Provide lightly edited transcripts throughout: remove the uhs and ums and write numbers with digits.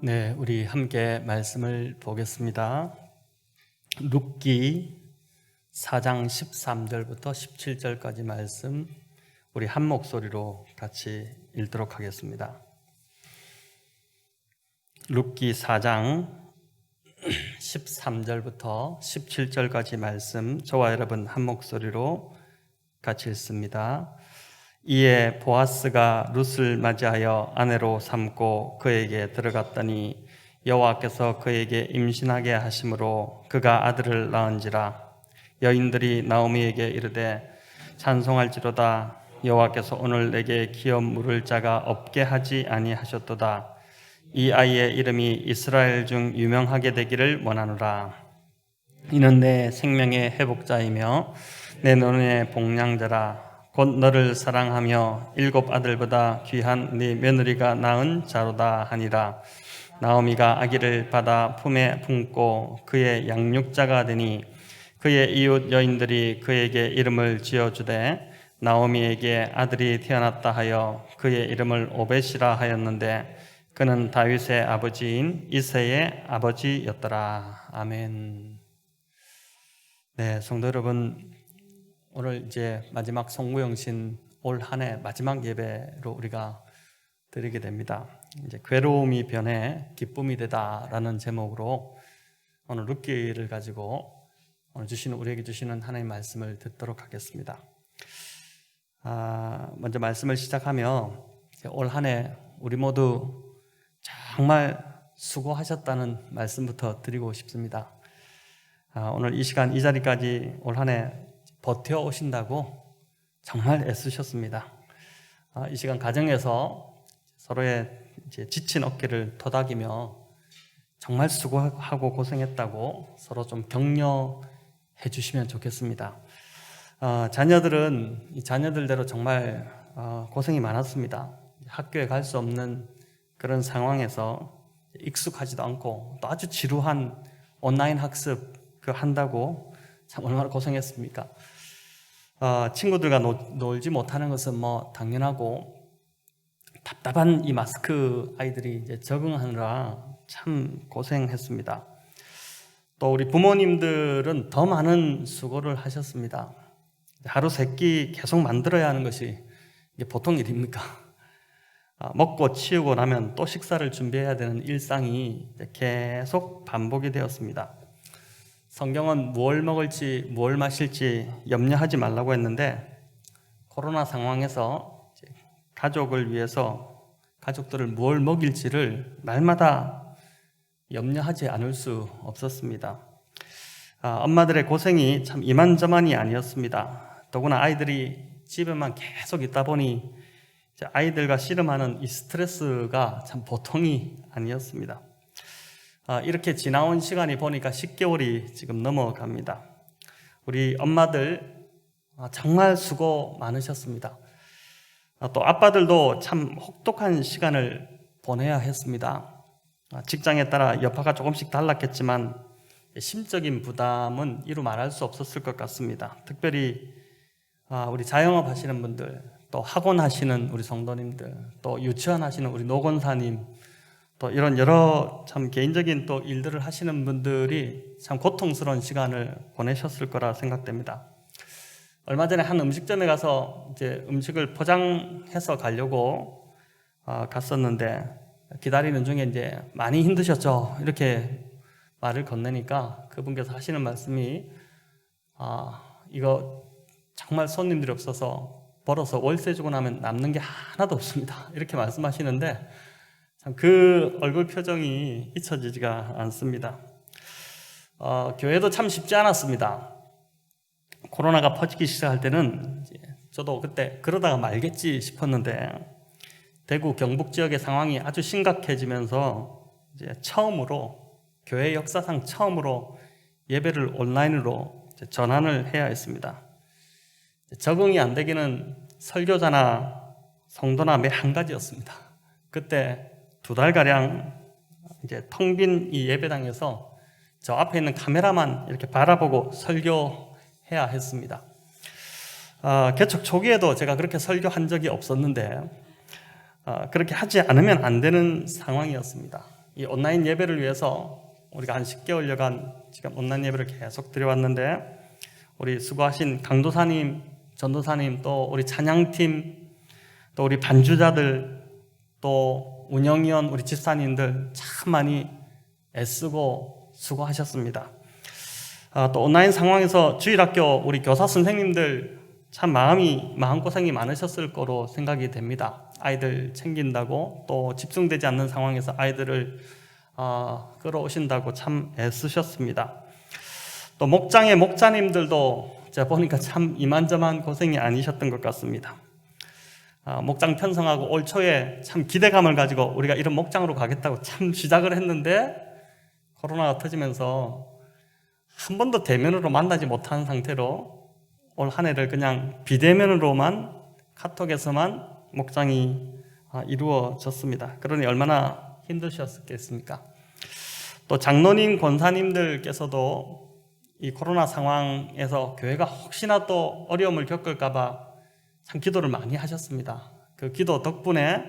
네, 우리 함께 말씀을 보겠습니다. 룻기 4장 13절부터 17절까지 말씀 우리 한 목소리로 같이 읽도록 하겠습니다. 룻기 4장 13절부터 17절까지 말씀 저와 여러분 한 목소리로 같이 읽습니다. 이에 보아스가 룻을 맞이하여 아내로 삼고 그에게 들어갔더니 여호와께서 그에게 임신하게 하심으로 그가 아들을 낳은지라. 여인들이 나오미에게 이르되 찬송할지로다. 여호와께서 오늘 내게 기업 물을 자가 없게 하지 아니하셨도다. 이 아이의 이름이 이스라엘 중 유명하게 되기를 원하노라. 이는 내 생명의 회복자이며 내 눈의 복량자라. 곧 너를 사랑하며 7 아들보다 귀한 네 며느리가 낳은 자로다 하니라. 나오미가 아기를 받아 품에 품고 그의 양육자가 되니 그의 이웃 여인들이 그에게 이름을 지어주되 나오미에게 아들이 태어났다 하여 그의 이름을 오벳이라 하였는데 그는 다윗의 아버지인 이새의 아버지였더라. 아멘. 네, 성도 여러분, 오늘 이제 마지막 송구영신 올 한 해 마지막 예배로 우리가 드리게 됩니다. 이제 괴로움이 변해 기쁨이 되다라는 제목으로 오늘 룻기를 가지고 오늘 우리에게 주시는 하나님의 말씀을 듣도록 하겠습니다. 먼저 말씀을 시작하며 올 한 해 우리 모두 정말 수고하셨다는 말씀부터 드리고 싶습니다. 오늘 이 시간 이 자리까지 올 한 해 버텨오신다고 정말 애쓰셨습니다. 이 시간 가정에서 서로의 이제 지친 어깨를 토닥이며 정말 수고하고 고생했다고 서로 좀 격려해 주시면 좋겠습니다. 자녀들은 자녀들대로 정말 고생이 많았습니다. 학교에 갈 수 없는 그런 상황에서 익숙하지도 않고 또 아주 지루한 온라인 학습 한다고 참 얼마나 고생했습니까? 친구들과 놀지 못하는 것은 뭐 당연하고 답답한 이 마스크 아이들이 이제 적응하느라 참 고생했습니다. 또 우리 부모님들은 더 많은 수고를 하셨습니다. 하루 세 끼 계속 만들어야 하는 것이 이게 보통 일입니까? 먹고 치우고 나면 또 식사를 준비해야 되는 일상이 계속 반복이 되었습니다. 성경은 무엇을 먹을지 무엇을 마실지 염려하지 말라고 했는데 코로나 상황에서 가족을 위해서 가족들을 무엇을 먹일지를 날마다 염려하지 않을 수 없었습니다. 엄마들의 고생이 참 이만저만이 아니었습니다. 더구나 아이들이 집에만 계속 있다 보니 아이들과 씨름하는 이 스트레스가 참 보통이 아니었습니다. 이렇게 지나온 시간이 보니까 10개월이 지금 넘어갑니다. 우리 엄마들 정말 수고 많으셨습니다. 또 아빠들도 참 혹독한 시간을 보내야 했습니다. 직장에 따라 여파가 조금씩 달랐겠지만 심적인 부담은 이루 말할 수 없었을 것 같습니다. 특별히 우리 자영업 하시는 분들, 또 학원 하시는 우리 성도님들, 또 유치원 하시는 우리 노건사님, 또 이런 여러 참 개인적인 또 일들을 하시는 분들이 참 고통스러운 시간을 보내셨을 거라 생각됩니다. 얼마 전에 한 음식점에 가서 이제 음식을 포장해서 가려고 갔었는데 기다리는 중에 이제 많이 힘드셨죠? 이렇게 말을 건네니까 그분께서 하시는 말씀이 이거 정말 손님들이 없어서 벌어서 월세 주고 나면 남는 게 하나도 없습니다. 이렇게 말씀하시는데 참 그 얼굴 표정이 잊혀지지가 않습니다. 교회도 참 쉽지 않았습니다. 코로나가 퍼지기 시작할 때는 저도 그때 그러다가 말겠지 싶었는데 대구 경북 지역의 상황이 아주 심각해지면서 이제 처음으로 교회 역사상 처음으로 예배를 온라인으로 전환을 해야 했습니다. 적응이 안 되기는 설교자나 성도나 매 한 가지였습니다. 그때 2달가량 이제 텅 빈 이 예배당에서 저 앞에 있는 카메라만 이렇게 바라보고 설교해야 했습니다. 개척 초기에도 제가 그렇게 설교한 적이 없었는데 그렇게 하지 않으면 안 되는 상황이었습니다. 이 온라인 예배를 위해서 우리가 한 10개월여간 지금 온라인 예배를 계속 드려왔는데, 우리 수고하신 강도사님, 전도사님, 또 우리 찬양팀, 또 우리 반주자들, 또 운영위원 우리 집사님들 참 많이 애쓰고 수고하셨습니다. 또 온라인 상황에서 주일학교 우리 교사 선생님들 참 마음고생이 많으셨을 거로 생각이 됩니다. 아이들 챙긴다고, 또 집중되지 않는 상황에서 아이들을 끌어오신다고 참 애쓰셨습니다. 또 목장의 목자님들도 제가 보니까 참 이만저만 고생이 아니셨던 것 같습니다. 목장 편성하고 올 초에 참 기대감을 가지고 우리가 이런 목장으로 가겠다고 참 시작을 했는데, 코로나가 터지면서 한 번도 대면으로 만나지 못한 상태로 올 한 해를 그냥 비대면으로만, 카톡에서만 목장이 이루어졌습니다. 그러니 얼마나 힘드셨겠습니까? 또 장로님, 권사님들께서도 이 코로나 상황에서 교회가 혹시나 또 어려움을 겪을까봐 참 기도를 많이 하셨습니다. 그 기도 덕분에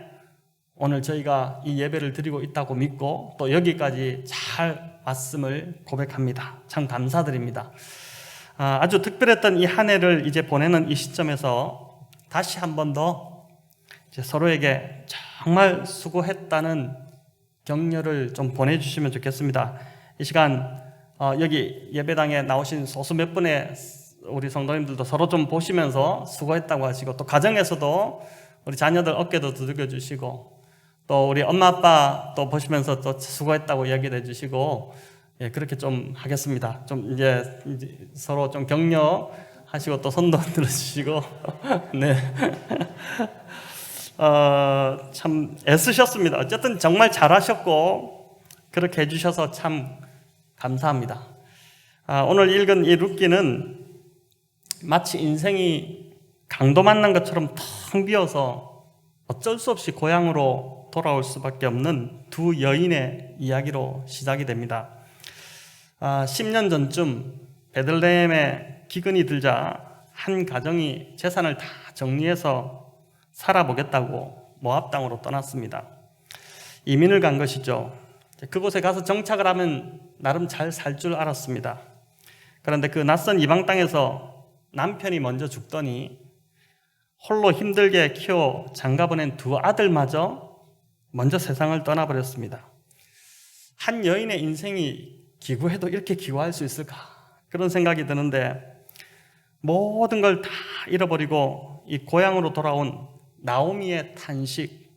오늘 저희가 이 예배를 드리고 있다고 믿고 또 여기까지 잘 왔음을 고백합니다. 참 감사드립니다. 아주 특별했던 이 한 해를 이제 보내는 이 시점에서 다시 한 번 더 서로에게 정말 수고했다는 격려를 좀 보내주시면 좋겠습니다. 이 시간 여기 예배당에 나오신 소수 몇 분의 우리 성도님들도 서로 좀 보시면서 수고했다고 하시고, 또 가정에서도 우리 자녀들 어깨도 두들겨 주시고, 또 우리 엄마 아빠 또 보시면서 또 수고했다고 이야기를 해주시고, 그렇게 좀 하겠습니다. 좀 이제 서로 좀 격려하시고 또 손도 흔들어 주시고 네. 참 애쓰셨습니다. 어쨌든 정말 잘하셨고 그렇게 해주셔서 참 감사합니다. 오늘 읽은 이 룻기는 마치 인생이 강도 만난 것처럼 텅 비어서 어쩔 수 없이 고향으로 돌아올 수밖에 없는 두 여인의 이야기로 시작이 됩니다. 10년 전쯤 베들레헴에 기근이 들자 한 가정이 재산을 다 정리해서 살아보겠다고 모압 땅으로 떠났습니다. 이민을 간 것이죠. 그곳에 가서 정착을 하면 나름 잘 살 줄 알았습니다. 그런데 그 낯선 이방 땅에서 남편이 먼저 죽더니 홀로 힘들게 키워 장가보낸 두 아들마저 먼저 세상을 떠나버렸습니다. 한 여인의 인생이 기구해도 이렇게 기구할 수 있을까? 그런 생각이 드는데, 모든 걸 다 잃어버리고 이 고향으로 돌아온 나오미의 탄식,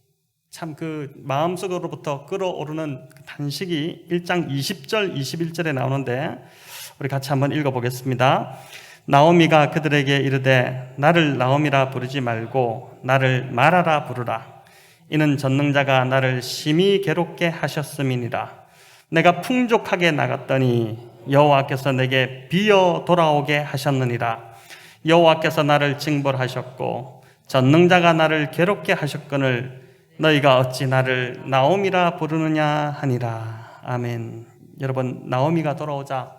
참 그 마음속으로부터 끓어오르는 탄식이 1장 20절 21절에 나오는데 우리 같이 한번 읽어보겠습니다. 나오미가 그들에게 이르되 나를 나오미라 부르지 말고 나를 마라라 부르라. 이는 전능자가 나를 심히 괴롭게 하셨음이니라. 내가 풍족하게 나갔더니 여호와께서 내게 비어 돌아오게 하셨느니라. 여호와께서 나를 징벌하셨고 전능자가 나를 괴롭게 하셨거늘 너희가 어찌 나를 나오미라 부르느냐 하니라. 아멘. 여러분, 나오미가 돌아오자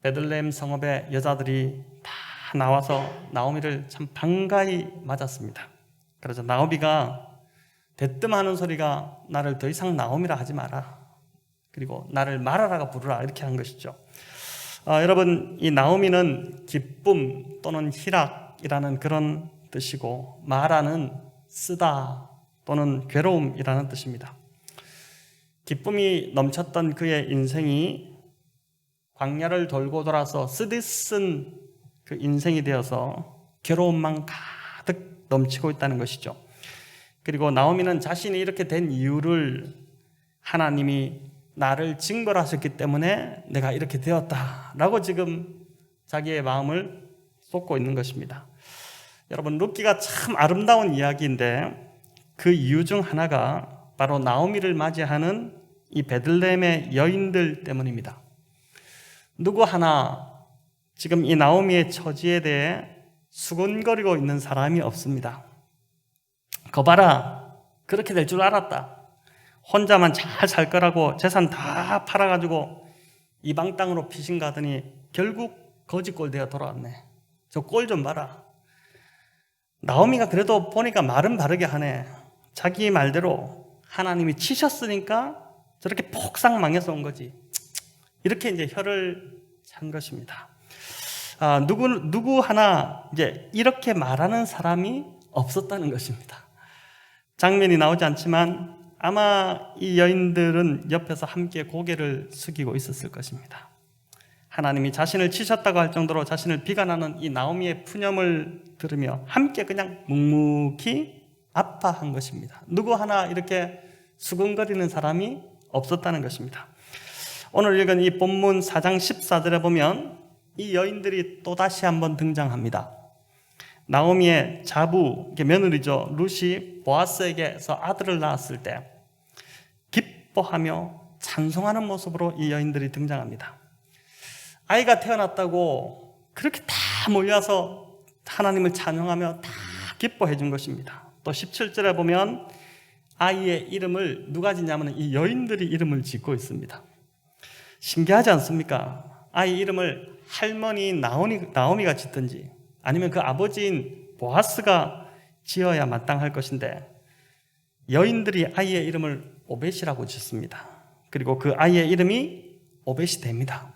베들레헴 성읍의 여자들이 다 나와서 나오미를 참 반가이 맞았습니다. 그래서 나오미가 대뜸하는 소리가 나를 더 이상 나오미라 하지 마라, 그리고 나를 마라라가 부르라, 이렇게 한 것이죠. 여러분, 이 나오미는 기쁨 또는 희락이라는 그런 뜻이고, 마라는 쓰다 또는 괴로움이라는 뜻입니다. 기쁨이 넘쳤던 그의 인생이 광야를 돌고 돌아서 쓰디쓴 그 인생이 되어서 괴로움만 가득 넘치고 있다는 것이죠. 그리고 나오미는 자신이 이렇게 된 이유를 하나님이 나를 징벌하셨기 때문에 내가 이렇게 되었다라고 지금 자기의 마음을 쏟고 있는 것입니다. 여러분, 룻기가 참 아름다운 이야기인데 그 이유 중 하나가 바로 나오미를 맞이하는 이 베들레헴의 여인들 때문입니다. 누구 하나 지금 이 나오미의 처지에 대해 수군거리고 있는 사람이 없습니다. 거 봐라, 그렇게 될 줄 알았다. 혼자만 잘 살 거라고 재산 다 팔아가지고 이방 땅으로 피신 가더니 결국 거지꼴 되어 돌아왔네. 저 꼴 좀 봐라. 나오미가 그래도 보니까 말은 바르게 하네. 자기 말대로 하나님이 치셨으니까 저렇게 폭삭 망해서 온 거지. 이렇게 이제 혀를 찬 것입니다. 누구 하나 이제 이렇게 말하는 사람이 없었다는 것입니다. 장면이 나오지 않지만 아마 이 여인들은 옆에서 함께 고개를 숙이고 있었을 것입니다. 하나님이 자신을 치셨다고 할 정도로 자신을 비관하는 이 나오미의 푸념을 들으며 함께 그냥 묵묵히 아파한 것입니다. 누구 하나 이렇게 수근거리는 사람이 없었다는 것입니다. 오늘 읽은 이 본문 4장 14절에 보면 이 여인들이 또다시 한번 등장합니다. 나오미의 자부, 며느리죠, 룻이 보아스에게서 아들을 낳았을 때 기뻐하며 찬송하는 모습으로 이 여인들이 등장합니다. 아이가 태어났다고 그렇게 다 몰려서 하나님을 찬양하며 다 기뻐해 준 것입니다. 또 17절에 보면 아이의 이름을 누가 짓냐면 이 여인들이 이름을 짓고 있습니다. 신기하지 않습니까? 아이 이름을 할머니 나오미가 짓든지 아니면 그 아버지인 보아스가 지어야 마땅할 것인데 여인들이 아이의 이름을 오벳이라고 짓습니다. 그리고 그 아이의 이름이 오벳이 됩니다.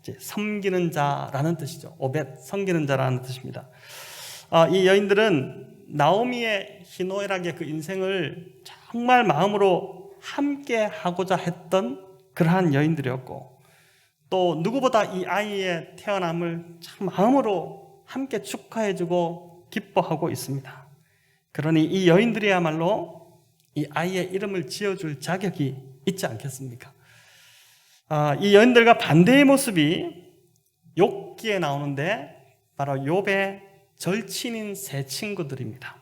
이제 섬기는 자라는 뜻이죠. 오벳, 섬기는 자라는 뜻입니다. 이 여인들은 나오미의 희노애락의 그 인생을 정말 마음으로 함께 하고자 했던 그러한 여인들이었고 또 누구보다 이 아이의 태어남을 참 마음으로 함께 축하해주고 기뻐하고 있습니다. 그러니 이 여인들이야말로 이 아이의 이름을 지어줄 자격이 있지 않겠습니까? 이 여인들과 반대의 모습이 욥기에 나오는데 바로 욥의 절친인 세 친구들입니다.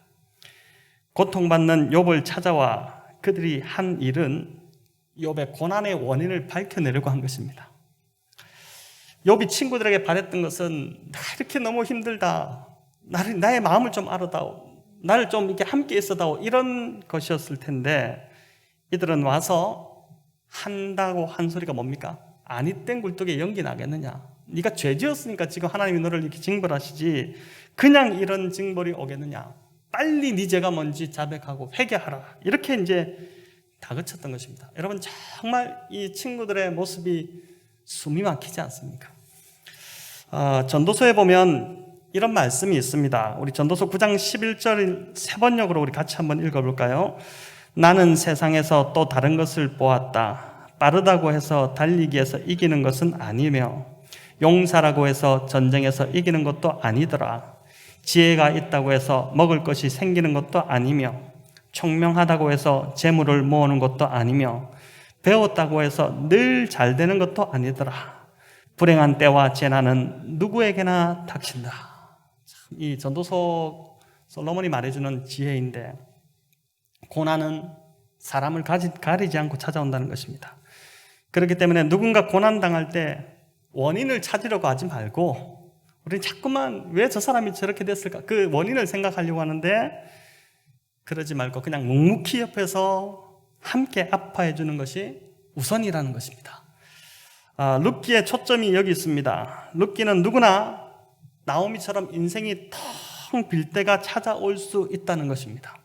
고통받는 욥을 찾아와 그들이 한 일은 욥의 고난의 원인을 밝혀내려고 한 것입니다. 욥이 친구들에게 바랬던 것은 나 이렇게 너무 힘들다. 나의 마음을 좀 알아다오. 나를 좀 이렇게 함께 있어다오. 이런 것이었을 텐데 이들은 와서 한다고 한 소리가 뭡니까? 아니 땐 굴뚝에 연기 나겠느냐? 네가 죄 지었으니까 지금 하나님이 너를 이렇게 징벌하시지 그냥 이런 징벌이 오겠느냐? 빨리 네 죄가 뭔지 자백하고 회개하라. 이렇게 이제 다그쳤던 것입니다. 여러분 정말 이 친구들의 모습이 숨이 막히지 않습니까? 전도서에 보면 이런 말씀이 있습니다. 우리 전도서 9장 11절 세 번역으로 우리 같이 한번 읽어볼까요? 나는 세상에서 또 다른 것을 보았다. 빠르다고 해서 달리기에서 이기는 것은 아니며 용사라고 해서 전쟁에서 이기는 것도 아니더라. 지혜가 있다고 해서 먹을 것이 생기는 것도 아니며 총명하다고 해서 재물을 모으는 것도 아니며 배웠다고 해서 늘 잘 되는 것도 아니더라. 불행한 때와 재난은 누구에게나 닥친다. 이 전도서 솔로몬이 말해주는 지혜인데 고난은 사람을 가리지 않고 찾아온다는 것입니다. 그렇기 때문에 누군가 고난당할 때 원인을 찾으려고 하지 말고 우리는 자꾸만 왜 저 사람이 저렇게 됐을까? 그 원인을 생각하려고 하는데 그러지 말고 그냥 묵묵히 옆에서 함께 아파해 주는 것이 우선이라는 것입니다. 룻기의 초점이 여기 있습니다. 룻기는 누구나 나오미처럼 인생이 텅 빌 때가 찾아올 수 있다는 것입니다.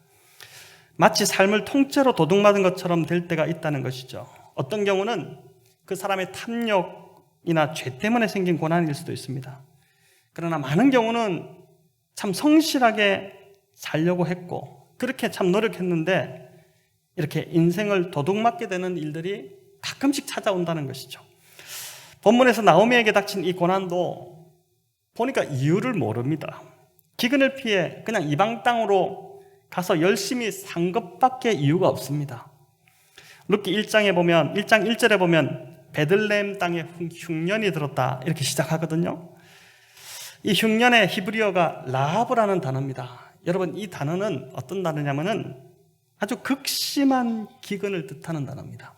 마치 삶을 통째로 도둑맞은 것처럼 될 때가 있다는 것이죠. 어떤 경우는 그 사람의 탐욕이나 죄 때문에 생긴 고난일 수도 있습니다. 그러나 많은 경우는 참 성실하게 살려고 했고 그렇게 참 노력했는데 이렇게 인생을 도둑맞게 되는 일들이 가끔씩 찾아온다는 것이죠. 본문에서 나오미에게 닥친 이 고난도 보니까 이유를 모릅니다. 기근을 피해 그냥 이방 땅으로 가서 열심히 산 것밖에 이유가 없습니다. 룻기 1장에 보면 1장 1절에 보면 베들레헴 땅에 흉년이 들었다 이렇게 시작하거든요. 이 흉년의 히브리어가 라합이라는 단어입니다. 여러분 이 단어는 어떤 단어냐면은 아주 극심한 기근을 뜻하는 단어입니다.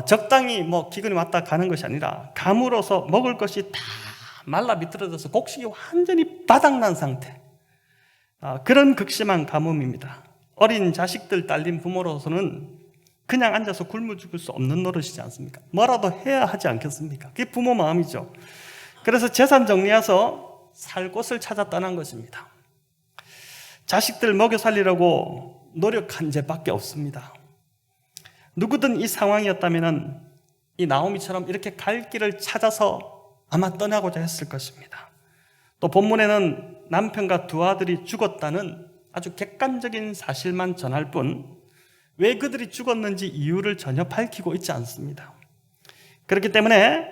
적당히 기근이 왔다 가는 것이 아니라 가물어서 먹을 것이 다 말라 비틀어져서 곡식이 완전히 바닥난 상태. 그런 극심한 가뭄입니다. 어린 자식들 딸린 부모로서는 그냥 앉아서 굶어 죽을 수 없는 노릇이지 않습니까? 뭐라도 해야 하지 않겠습니까? 그게 부모 마음이죠. 그래서 재산 정리해서 살 곳을 찾아 떠난 것입니다. 자식들 먹여 살리려고 노력한 죄밖에 없습니다. 누구든 이 상황이었다면 이 나오미처럼 이렇게 갈 길을 찾아서 아마 떠나고자 했을 것입니다. 또 본문에는 남편과 두 아들이 죽었다는 아주 객관적인 사실만 전할 뿐 왜 그들이 죽었는지 이유를 전혀 밝히고 있지 않습니다. 그렇기 때문에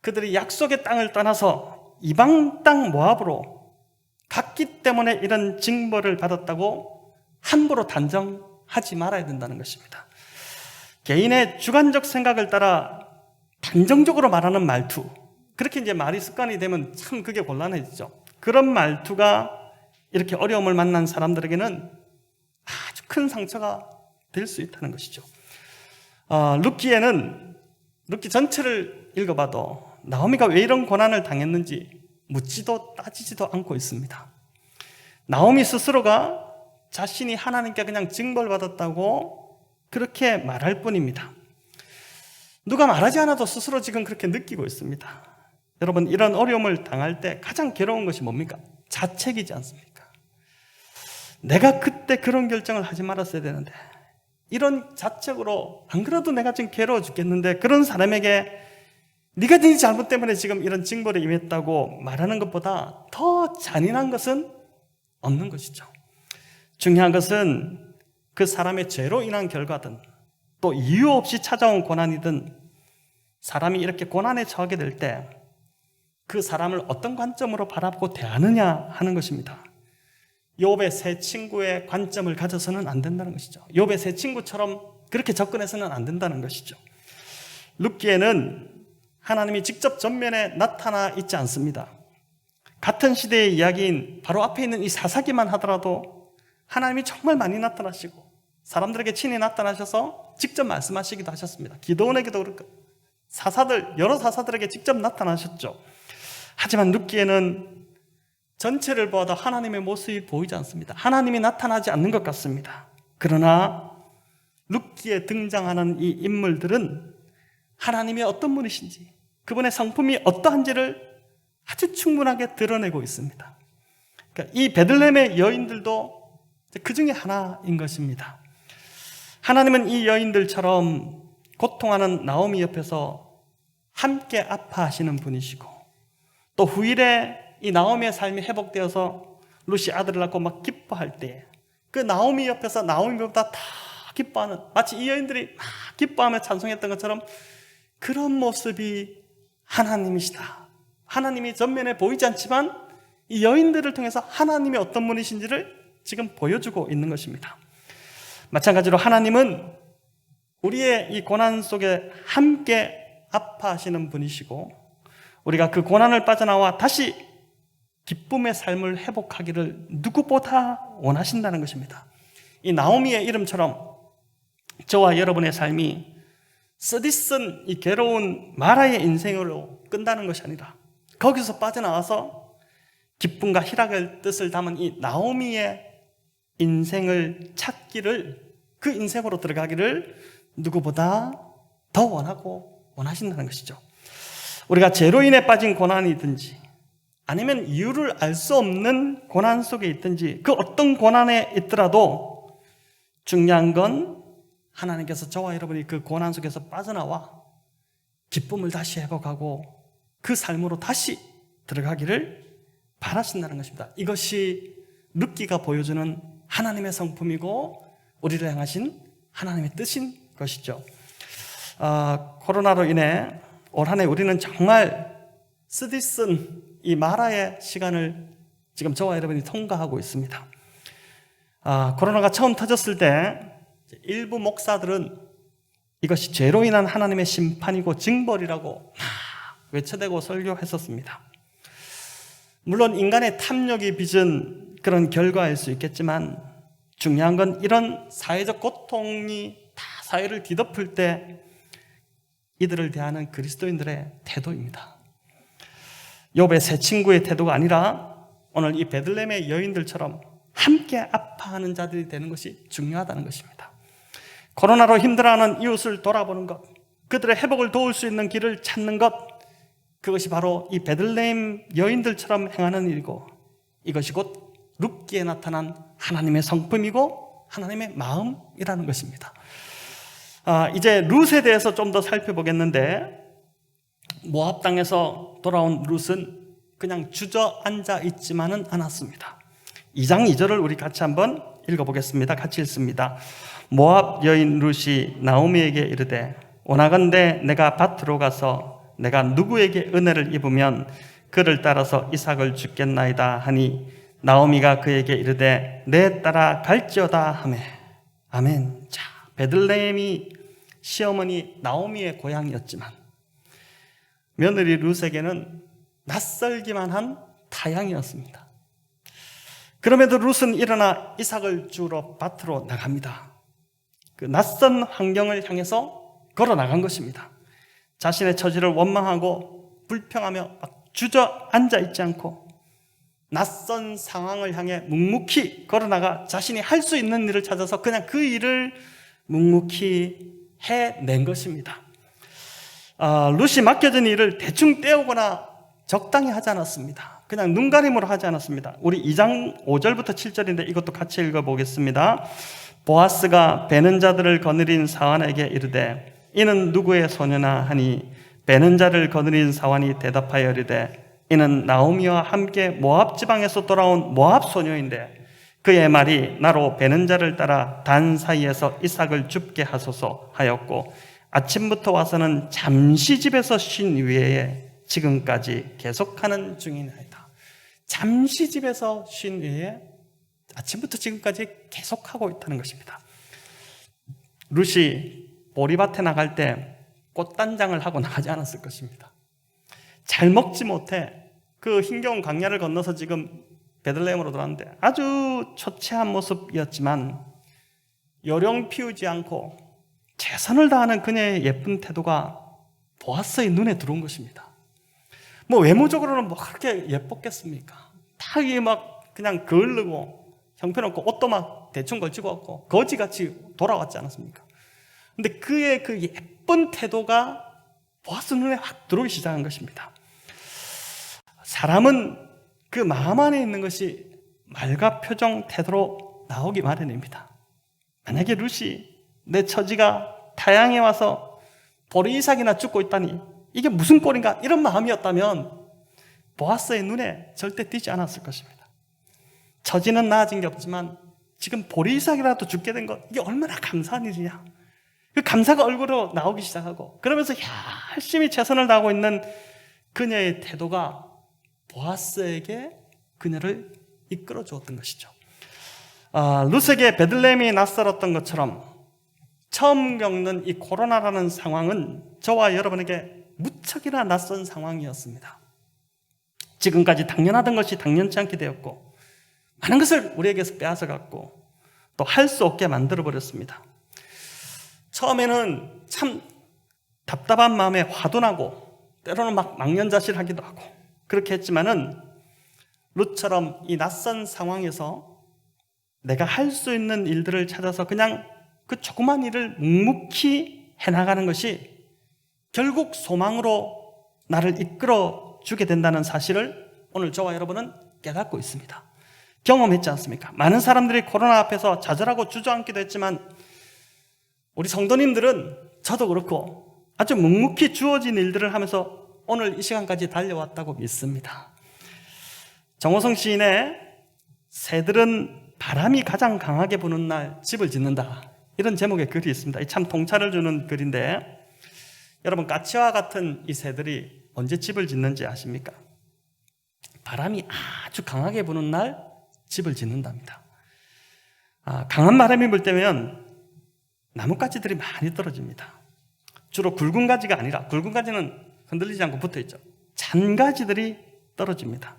그들이 약속의 땅을 떠나서 이방 땅 모압으로 갔기 때문에 이런 징벌을 받았다고 함부로 단정하지 말아야 된다는 것입니다. 개인의 주관적 생각을 따라 단정적으로 말하는 말투, 그렇게 이제 말이 습관이 되면 참 그게 곤란해지죠. 그런 말투가 이렇게 어려움을 만난 사람들에게는 아주 큰 상처가 될 수 있다는 것이죠. 룻기 전체를 읽어봐도 나오미가 왜 이런 고난을 당했는지 묻지도 따지지도 않고 있습니다. 나오미 스스로가 자신이 하나님께 그냥 징벌받았다고 그렇게 말할 뿐입니다. 누가 말하지 않아도 스스로 지금 그렇게 느끼고 있습니다. 여러분, 이런 어려움을 당할 때 가장 괴로운 것이 뭡니까? 자책이지 않습니까? 내가 그때 그런 결정을 하지 말았어야 되는데, 이런 자책으로 안 그래도 내가 지금 괴로워 죽겠는데 그런 사람에게 네가 네 잘못 때문에 지금 이런 징벌에 임했다고 말하는 것보다 더 잔인한 것은 없는 것이죠. 중요한 것은 그 사람의 죄로 인한 결과든 또 이유 없이 찾아온 고난이든 사람이 이렇게 고난에 처하게 될 때 그 사람을 어떤 관점으로 바라보고 대하느냐 하는 것입니다. 욥의 세 친구의 관점을 가져서는 안 된다는 것이죠. 욥의 세 친구처럼 그렇게 접근해서는 안 된다는 것이죠. 룻기에는 하나님이 직접 전면에 나타나 있지 않습니다. 같은 시대의 이야기인 바로 앞에 있는 이 사사기만 하더라도 하나님이 정말 많이 나타나시고 사람들에게 친히 나타나셔서 직접 말씀하시기도 하셨습니다. 기드온에게도 그렇고 여러 사사들에게 직접 나타나셨죠. 하지만 룻기에는 전체를 보아도 하나님의 모습이 보이지 않습니다. 하나님이 나타나지 않는 것 같습니다. 그러나 룻기에 등장하는 이 인물들은 하나님이 어떤 분이신지, 그분의 성품이 어떠한지를 아주 충분하게 드러내고 있습니다. 그러니까 이 베들레헴의 여인들도 그 중에 하나인 것입니다. 하나님은 이 여인들처럼 고통하는 나오미 옆에서 함께 아파하시는 분이시고, 또 후일에 이 나오미의 삶이 회복되어서 룻이 아들을 낳고 막 기뻐할 때 그 나오미 옆에서 나오미보다 다 기뻐하는, 마치 이 여인들이 막 기뻐하며 찬송했던 것처럼 그런 모습이 하나님이시다. 하나님이 전면에 보이지 않지만 이 여인들을 통해서 하나님이 어떤 분이신지를 지금 보여주고 있는 것입니다. 마찬가지로 하나님은 우리의 이 고난 속에 함께 아파하시는 분이시고, 우리가 그 고난을 빠져나와 다시 기쁨의 삶을 회복하기를 누구보다 원하신다는 것입니다. 이 나오미의 이름처럼 저와 여러분의 삶이 쓰디쓴 이 괴로운 마라의 인생으로 끝나는 것이 아니라 거기서 빠져나와서 기쁨과 희락의 뜻을 담은 이 나오미의 인생을 찾기를, 그 인생으로 들어가기를 누구보다 더 원하고 원하신다는 것이죠. 우리가 죄로 인해 빠진 고난이든지 아니면 이유를 알 수 없는 고난 속에 있든지 그 어떤 고난에 있더라도 중요한 건 하나님께서 저와 여러분이 그 고난 속에서 빠져나와 기쁨을 다시 회복하고 그 삶으로 다시 들어가기를 바라신다는 것입니다. 이것이 룻기가 보여주는 하나님의 성품이고 우리를 향하신 하나님의 뜻인 것이죠. 코로나로 인해 올 한 해 우리는 정말 쓰디쓴 이 마라의 시간을 지금 저와 여러분이 통과하고 있습니다. 코로나가 처음 터졌을 때 일부 목사들은 이것이 죄로 인한 하나님의 심판이고 징벌이라고 외쳐대고 설교했었습니다. 물론 인간의 탐욕이 빚은 그런 결과일 수 있겠지만 중요한 건 이런 사회적 고통이 다 사회를 뒤덮을 때 이들을 대하는 그리스도인들의 태도입니다. 욥의 세 친구의 태도가 아니라 오늘 이 베들레헴의 여인들처럼 함께 아파하는 자들이 되는 것이 중요하다는 것입니다. 코로나로 힘들어하는 이웃을 돌아보는 것, 그들의 회복을 도울 수 있는 길을 찾는 것, 그것이 바로 이 베들레헴 여인들처럼 행하는 일이고 이것이 곧 룻기에 나타난 하나님의 성품이고 하나님의 마음이라는 것입니다. 이제 룻에 대해서 좀 더 살펴보겠는데, 모압 땅에서 돌아온 룻은 그냥 주저앉아 있지만은 않았습니다. 2장 2절을 우리 같이 한번 읽어보겠습니다. 같이 읽습니다. 모압 여인 룻이 나오미에게 이르되 원하건대 내가 밭으로 가서 내가 누구에게 은혜를 입으면 그를 따라서 이삭을 주겠나이다 하니 나오미가 그에게 이르되 내 따라 갈지어다 하매. 아멘. 자, 베들레헴이 시어머니 나오미의 고향이었지만 며느리 룻에게는 낯설기만 한 타향이었습니다. 그럼에도 룻은 일어나 이삭을 주우러 밭으로 나갑니다. 그 낯선 환경을 향해서 걸어 나간 것입니다. 자신의 처지를 원망하고 불평하며 막 주저앉아 있지 않고 낯선 상황을 향해 묵묵히 걸어 나가 자신이 할 수 있는 일을 찾아서 그냥 그 일을 묵묵히 해낸 것입니다. 룻이 맡겨진 일을 대충 떼우거나 적당히 하지 않았습니다. 그냥 눈가림으로 하지 않았습니다. 우리 2장 5절부터 7절인데 이것도 같이 읽어보겠습니다. 보아스가 베는 자들을 거느린 사환에게 이르되 이는 누구의 소녀나 하니 베는 자를 거느린 사환이 대답하여 이르되 이는 나오미와 함께 모압 지방에서 돌아온 모압 소녀인데 그의 말이 나로 베는 자를 따라 단 사이에서 이삭을 줍게 하소서 하였고 아침부터 와서는 잠시 집에서 쉰 후에 지금까지 계속하는 중이나이다. 잠시 집에서 쉰 후에 아침부터 지금까지 계속하고 있다는 것입니다. 룻이 보리밭에 나갈 때 꽃단장을 하고 나가지 않았을 것입니다. 잘 먹지 못해 그 힘겨운 광야를 건너서 지금 베들레헴으로 돌아왔는데 아주 초췌한 모습이었지만 요령 피우지 않고 최선을 다하는 그녀의 예쁜 태도가 보아스의 눈에 들어온 것입니다. 뭐 외모적으로는 뭐 그렇게 예뻤겠습니까? 다 이게 막 그냥 게을르고 형편없고 옷도 막 대충 걸치고 왔고 거지같이 돌아왔지 않았습니까? 근데 그의 그 예쁜 태도가 보아스 눈에 확 들어오기 시작한 것입니다. 사람은 그 마음 안에 있는 것이 말과 표정, 태도로 나오기 마련입니다. 만약에 룻이 내 처지가 타향에 와서 보리 이삭이나 죽고 있다니 이게 무슨 꼴인가 이런 마음이었다면 보아스의 눈에 절대 띄지 않았을 것입니다. 처지는 나아진 게 없지만 지금 보리 이삭이라도 죽게 된 것 이게 얼마나 감사한 일이냐. 그 감사가 얼굴로 나오기 시작하고 그러면서 열심히 최선을 다하고 있는 그녀의 태도가 보아스에게 그녀를 이끌어 주었던 것이죠. 룻에게 베들레헴이 낯설었던 것처럼 처음 겪는 이 코로나라는 상황은 저와 여러분에게 무척이나 낯선 상황이었습니다. 지금까지 당연하던 것이 당연치 않게 되었고 많은 것을 우리에게서 빼앗아갔고 또 할 수 없게 만들어버렸습니다. 처음에는 참 답답한 마음에 화도 나고 때로는 막 망연자실하기도 하고 그렇게 했지만은 룻처럼 이 낯선 상황에서 내가 할 수 있는 일들을 찾아서 그냥 그 조그만 일을 묵묵히 해나가는 것이 결국 소망으로 나를 이끌어 주게 된다는 사실을 오늘 저와 여러분은 깨닫고 있습니다. 경험했지 않습니까? 많은 사람들이 코로나 앞에서 좌절하고 주저앉기도 했지만 우리 성도님들은 저도 그렇고 아주 묵묵히 주어진 일들을 하면서 오늘 이 시간까지 달려왔다고 믿습니다. 정호성 시인의 새들은 바람이 가장 강하게 부는 날 집을 짓는다 이런 제목의 글이 있습니다. 이 참 통찰을 주는 글인데 여러분 까치와 같은 이 새들이 언제 집을 짓는지 아십니까? 바람이 아주 강하게 부는 날 집을 짓는답니다. 강한 바람이 불 때면 나뭇가지들이 많이 떨어집니다. 주로 굵은 가지가 아니라 굵은 가지는 흔들리지 않고 붙어있죠. 잔가지들이 떨어집니다.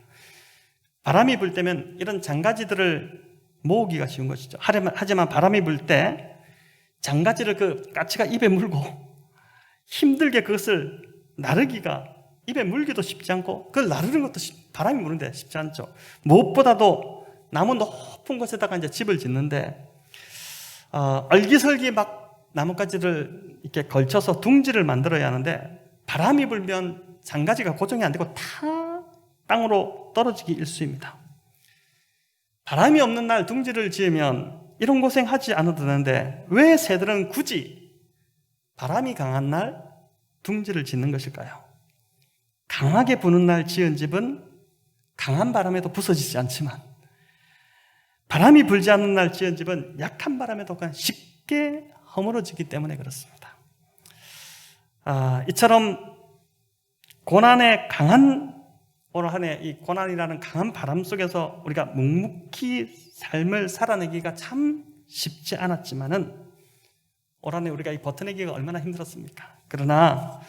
바람이 불 때면 이런 잔가지들을 모으기가 쉬운 것이죠. 하지만 바람이 불 때 잔가지를 그 까치가 입에 물고 힘들게 그것을 나르기가 입에 물기도 쉽지 않고 그걸 나르는 것도 바람이 부는데 쉽지 않죠. 무엇보다도 나무 높은 곳에다가 이제 집을 짓는데 얼기설기 막 나뭇가지를 이렇게 걸쳐서 둥지를 만들어야 하는데 바람이 불면 잔가지가 고정이 안 되고 다 땅으로 떨어지기 일쑤입니다. 바람이 없는 날 둥지를 지으면 이런 고생하지 않아도 되는데 왜 새들은 굳이 바람이 강한 날 둥지를 짓는 것일까요? 강하게 부는 날 지은 집은 강한 바람에도 부서지지 않지만 바람이 불지 않는 날 지은 집은 약한 바람에도 그냥 쉽게 허물어지기 때문에 그렇습니다. 이처럼 고난의 강한 오늘 한 해 이 고난이라는 강한 바람 속에서 우리가 묵묵히 삶을 살아내기가 참 쉽지 않았지만은 올 한 해 우리가 이 버텨내기가 얼마나 힘들었습니까? 그러나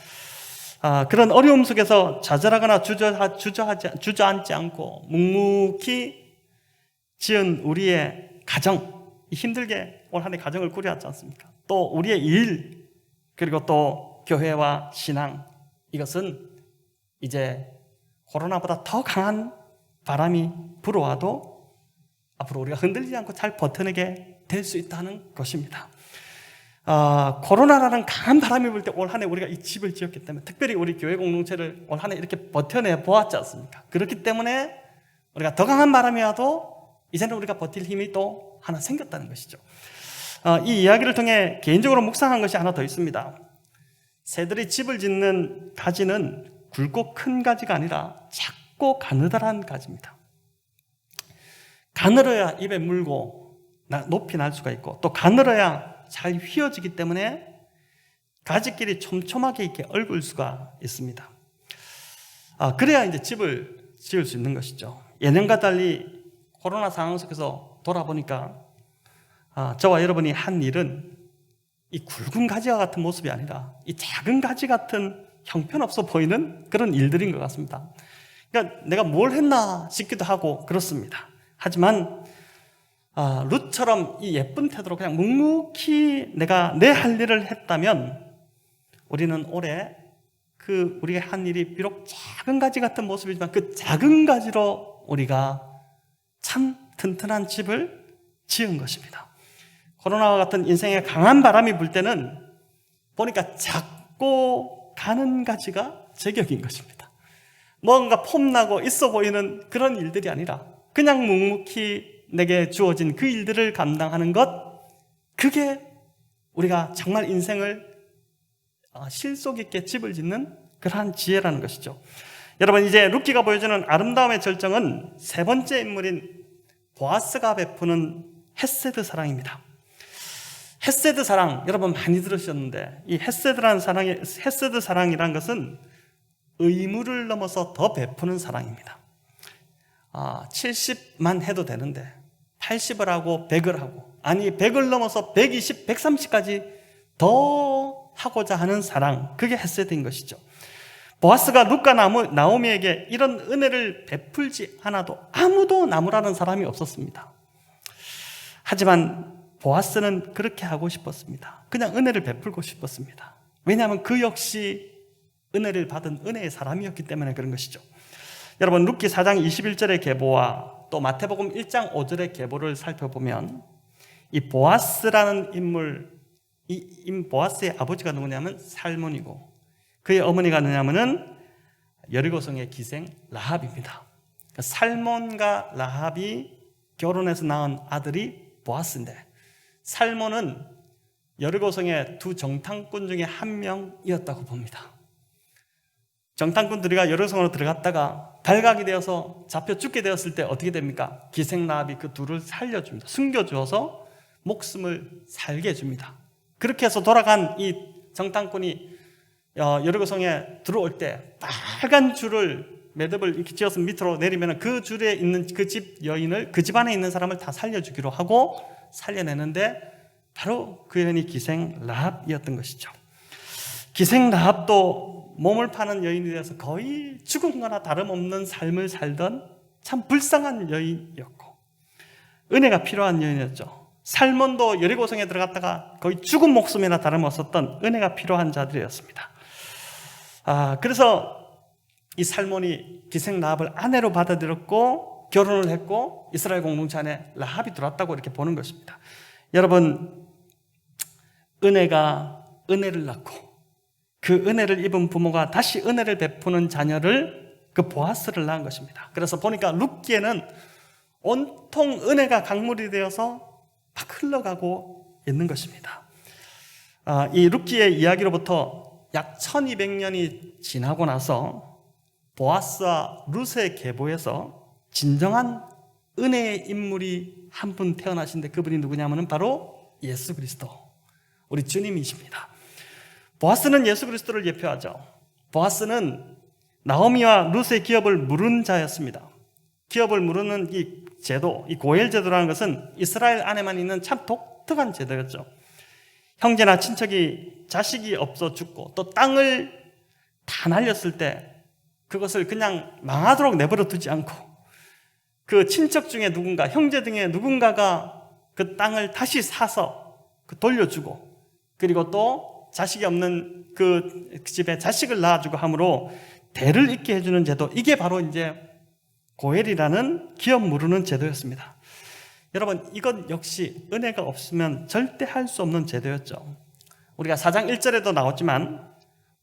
그런 어려움 속에서 좌절하거나 주저앉지 않고 묵묵히 지은 우리의 가정, 힘들게 올 한 해 가정을 꾸려왔지 않습니까? 또 우리의 일, 그리고 또 교회와 신앙, 이것은 이제 코로나보다 더 강한 바람이 불어와도 앞으로 우리가 흔들리지 않고 잘 버텨내게 될 수 있다는 것입니다. 코로나라는 강한 바람이 불 때 올 한 해 우리가 이 집을 지었기 때문에, 특별히 우리 교회 공동체를 올 한 해 이렇게 버텨내 보았지 않습니까? 그렇기 때문에 우리가 더 강한 바람이 와도 이제는 우리가 버틸 힘이 또 하나 생겼다는 것이죠. 이 이야기를 통해 개인적으로 묵상한 것이 하나 더 있습니다. 새들이 집을 짓는 가지는 굵고 큰 가지가 아니라 작고 가느다란 가지입니다. 가늘어야 입에 물고 높이 날 수가 있고, 또 가늘어야 잘 휘어지기 때문에 가지끼리 촘촘하게 이렇게 얽을 수가 있습니다. 그래야 이제 집을 지을 수 있는 것이죠. 예년과 달리 코로나 상황 속에서 돌아보니까 저와 여러분이 한 일은 이 굵은 가지와 같은 모습이 아니라 이 작은 가지 같은 형편없어 보이는 그런 일들인 것 같습니다. 그러니까 내가 뭘 했나 싶기도 하고 그렇습니다. 하지만 룻처럼 이 예쁜 태도로 그냥 묵묵히 내가 내 할 일을 했다면 우리는 올해 우리가 한 일이 비록 작은 가지 같은 모습이지만 그 작은 가지로 우리가 참 튼튼한 집을 지은 것입니다. 코로나와 같은 인생에 강한 바람이 불 때는 보니까 작고 가는 가지가 제격인 것입니다. 뭔가 폼나고 있어 보이는 그런 일들이 아니라 그냥 묵묵히 내게 주어진 그 일들을 감당하는 것, 그게 우리가 정말 인생을 실속 있게 집을 짓는 그러한 지혜라는 것이죠. 여러분, 이제 룻기가 보여주는 아름다움의 절정은 세 번째 인물인 보아스가 베푸는 헤세드 사랑입니다. 헤세드 사랑, 여러분 많이 들으셨는데 이 헤세드 사랑이란 것은 의무를 넘어서 더 베푸는 사랑입니다. 70만 해도 되는데 80을 하고 100을 하고, 아니 100을 넘어서 120, 130까지 더 하고자 하는 사랑, 그게 헤세드인 것이죠. 보아스가 룻과 나오미에게 이런 은혜를 베풀지 않아도 아무도 나무라는 사람이 없었습니다. 하지만 보아스는 그렇게 하고 싶었습니다. 그냥 은혜를 베풀고 싶었습니다. 왜냐하면 그 역시 은혜를 받은 은혜의 사람이었기 때문에 그런 것이죠. 여러분, 룻기 4장 21절의 계보와 또 마태복음 1장 5절의 계보를 살펴보면 이 보아스라는 인물, 보아스의 아버지가 누구냐면 살몬이고 그의 어머니가 누구냐면은 여리고성의 기생 라합입니다. 살몬과 라합이 결혼해서 낳은 아들이 보아스인데, 살몬은 여리고성의 두 정탐꾼 중에 한 명이었다고 봅니다. 정탐꾼들이 여리고성으로 들어갔다가 발각이 되어서 잡혀 죽게 되었을 때 어떻게 됩니까? 기생 라합이 그 둘을 살려줍니다. 숨겨주어서 목숨을 살게 해줍니다. 그렇게 해서 돌아간 이 정탐꾼이 여리고성에 들어올 때 빨간 줄을, 매듭을 이렇게 지어서 밑으로 내리면 그 줄에 있는 그 집 여인을, 그 집 안에 있는 사람을 다 살려주기로 하고 살려내는데 바로 그 여인이 기생 라합이었던 것이죠. 기생 라합도 몸을 파는 여인이 되어서 거의 죽은 거나 다름없는 삶을 살던 참 불쌍한 여인이었고 은혜가 필요한 여인이었죠. 살몬도 여리고성에 들어갔다가 거의 죽은 목숨이나 다름없었던 은혜가 필요한 자들이었습니다. 그래서 이 살몬이 기생 라합을 아내로 받아들였고 결혼을 했고 이스라엘 공동체 안에 라합이 들어왔다고 이렇게 보는 것입니다. 여러분, 은혜가 은혜를 낳고 그 은혜를 입은 부모가 다시 은혜를 베푸는 자녀를, 그 보아스를 낳은 것입니다. 그래서 보니까 룻기에는 온통 은혜가 강물이 되어서 막 흘러가고 있는 것입니다. 이 룻기의 이야기로부터 약 1200년이 지나고 나서 보아스와 룻의 계보에서 진정한 은혜의 인물이 한 분 태어나신데 그분이 누구냐면 바로 예수 그리스도, 우리 주님이십니다. 보아스는 예수 그리스도를 예표하죠. 보아스는 나오미와 룻의 기업을 물은 자였습니다. 기업을 무르는 이 제도, 이 고엘 제도라는 것은 이스라엘 안에만 있는 참 독특한 제도였죠. 형제나 친척이 자식이 없어 죽고 또 땅을 다 날렸을 때 그것을 그냥 망하도록 내버려 두지 않고 그 친척 중에 누군가, 형제 중에 누군가가 그 땅을 다시 사서 돌려주고, 그리고 또 자식이 없는 그 집에 자식을 낳아주고 함으로 대를 잇게 해주는 제도, 이게 바로 이제 고엘이라는 기업 무르는 제도였습니다. 여러분, 이것 역시 은혜가 없으면 절대 할 수 없는 제도였죠. 우리가 4장 1절에도 나왔지만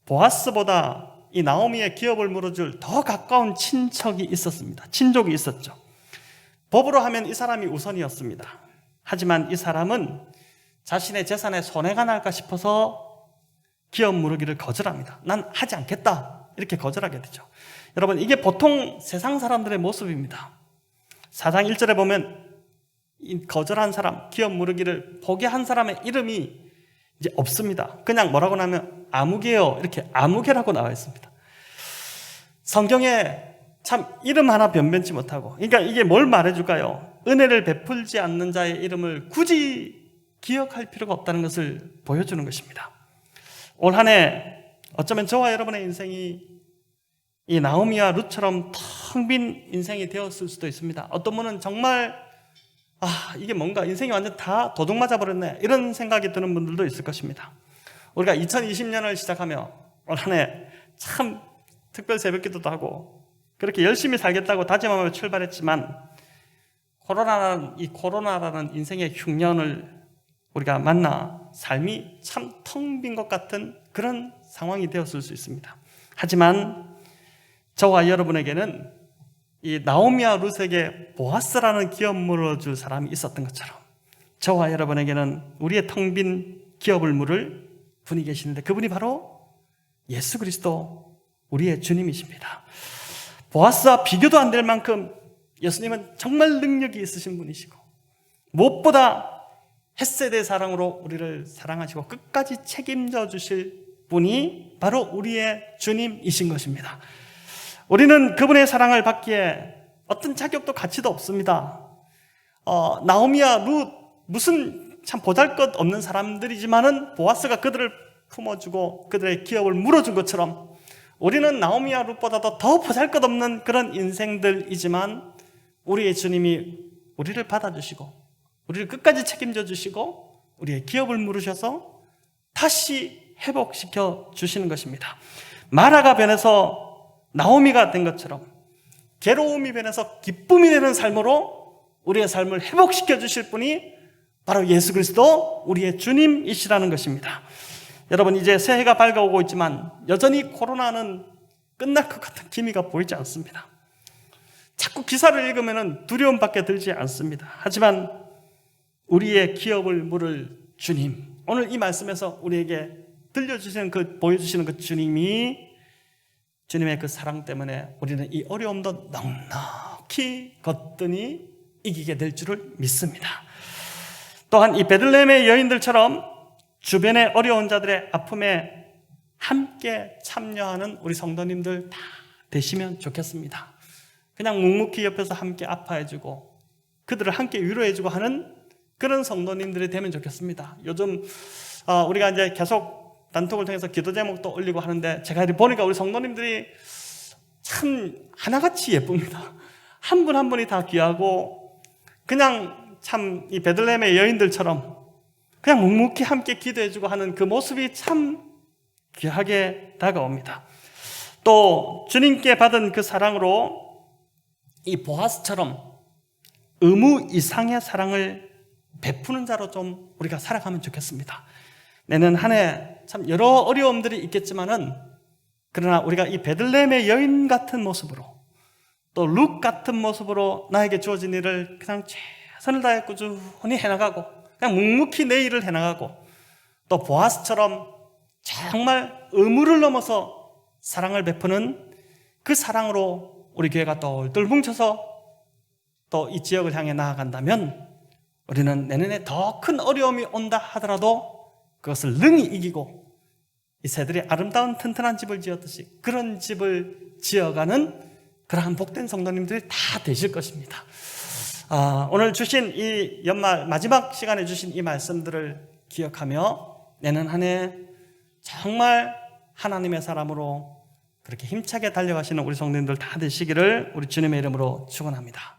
보아스보다 이 나오미의 기업을 물어줄 더 가까운 친척이 있었습니다. 친족이 있었죠. 법으로 하면 이 사람이 우선이었습니다. 하지만 이 사람은 자신의 재산에 손해가 날까 싶어서 기업 무르기를 거절합니다. 난 하지 않겠다, 이렇게 거절하게 되죠. 여러분, 이게 보통 세상 사람들의 모습입니다. 4장 1절에 보면 이 거절한 사람, 기업 무르기를 포기한 사람의 이름이 이제 없습니다. 그냥 뭐라고 하면 아무개요, 이렇게 아무개라고 나와 있습니다. 성경에 참 이름 하나 변변치 못하고, 그러니까 이게 뭘 말해줄까요? 은혜를 베풀지 않는 자의 이름을 굳이 기억할 필요가 없다는 것을 보여주는 것입니다. 올 한 해 어쩌면 저와 여러분의 인생이 이 나오미와 룻처럼 텅 빈 인생이 되었을 수도 있습니다. 어떤 분은 정말 이게 뭔가 인생이 완전 다 도둑 맞아버렸네, 이런 생각이 드는 분들도 있을 것입니다. 우리가 2020년을 시작하며 올 한 해 참 특별 새벽기도도 하고 그렇게 열심히 살겠다고 다짐하며 출발했지만 코로나라는 인생의 흉년을 우리가 만나 삶이 참 텅 빈 것 같은 그런 상황이 되었을 수 있습니다. 하지만 저와 여러분에게는 이 나오미와 룻에게 보아스라는 기업 물어줄 사람이 있었던 것처럼 저와 여러분에게는 우리의 텅 빈 기업을 물을 분이 계시는데 그분이 바로 예수 그리스도, 우리의 주님이십니다. 보아스와 비교도 안 될 만큼 예수님은 정말 능력이 있으신 분이시고 무엇보다 헷세대 사랑으로 우리를 사랑하시고 끝까지 책임져 주실 분이 바로 우리의 주님이신 것입니다. 우리는 그분의 사랑을 받기에 어떤 자격도 가치도 없습니다. 나오미와 룻, 무슨 참 보잘것없는 사람들이지만은 보아스가 그들을 품어주고 그들의 기업을 물어준 것처럼 우리는 나오미와 룻보다도 더 보잘것없는 그런 인생들이지만 우리의 주님이 우리를 받아주시고 우리를 끝까지 책임져 주시고 우리의 기업을 물으셔서 다시 회복시켜 주시는 것입니다. 마라가 변해서 나오미가 된 것처럼 괴로움이 변해서 기쁨이 되는 삶으로 우리의 삶을 회복시켜 주실 분이 바로 예수 그리스도, 우리의 주님이시라는 것입니다. 여러분, 이제 새해가 밝아오고 있지만 여전히 코로나는 끝날 것 같은 기미가 보이지 않습니다. 자꾸 기사를 읽으면 두려움밖에 들지 않습니다. 하지만 우리의 기업을 물을 주님, 오늘 이 말씀에서 우리에게 들려주시는 보여주시는 그 주님의 그 사랑 때문에 우리는 이 어려움도 넉넉히 거뜬히 이기게 될 줄을 믿습니다. 또한 이 베들레헴의 여인들처럼 주변의 어려운 자들의 아픔에 함께 참여하는 우리 성도님들 다 되시면 좋겠습니다. 그냥 묵묵히 옆에서 함께 아파해주고 그들을 함께 위로해주고 하는 그런 성도님들이 되면 좋겠습니다. 요즘 우리가 이제 계속 단톡을 통해서 기도 제목도 올리고 하는데 제가 이렇게 보니까 우리 성도님들이 참 하나같이 예쁩니다. 한 분 한 분이 다 귀하고 그냥 참 이 베들레헴의 여인들처럼 그냥 묵묵히 함께 기도해주고 하는 그 모습이 참 귀하게 다가옵니다. 또 주님께 받은 그 사랑으로 이 보아스처럼 의무 이상의 사랑을 베푸는 자로 좀 우리가 살아가면 좋겠습니다. 내년 한 해 참 여러 어려움들이 있겠지만은 그러나 우리가 이 베들레헴의 여인 같은 모습으로 또 룻 같은 모습으로 나에게 주어진 일을 그냥 최선을 다해 꾸준히 해나가고 그냥 묵묵히 내 일을 해나가고 또 보아스처럼 정말 의무를 넘어서 사랑을 베푸는 그 사랑으로 우리 교회가 똘똘 뭉쳐서 또 이 지역을 향해 나아간다면 우리는 내년에 더 큰 어려움이 온다 하더라도 그것을 능히 이기고 이 새들이 아름다운 튼튼한 집을 지었듯이 그런 집을 지어가는 그러한 복된 성도님들이 다 되실 것입니다. 오늘 주신 이 연말 마지막 시간에 주신 이 말씀들을 기억하며 내년 한 해 정말 하나님의 사람으로 그렇게 힘차게 달려가시는 우리 성도님들 다 되시기를 우리 주님의 이름으로 축원합니다.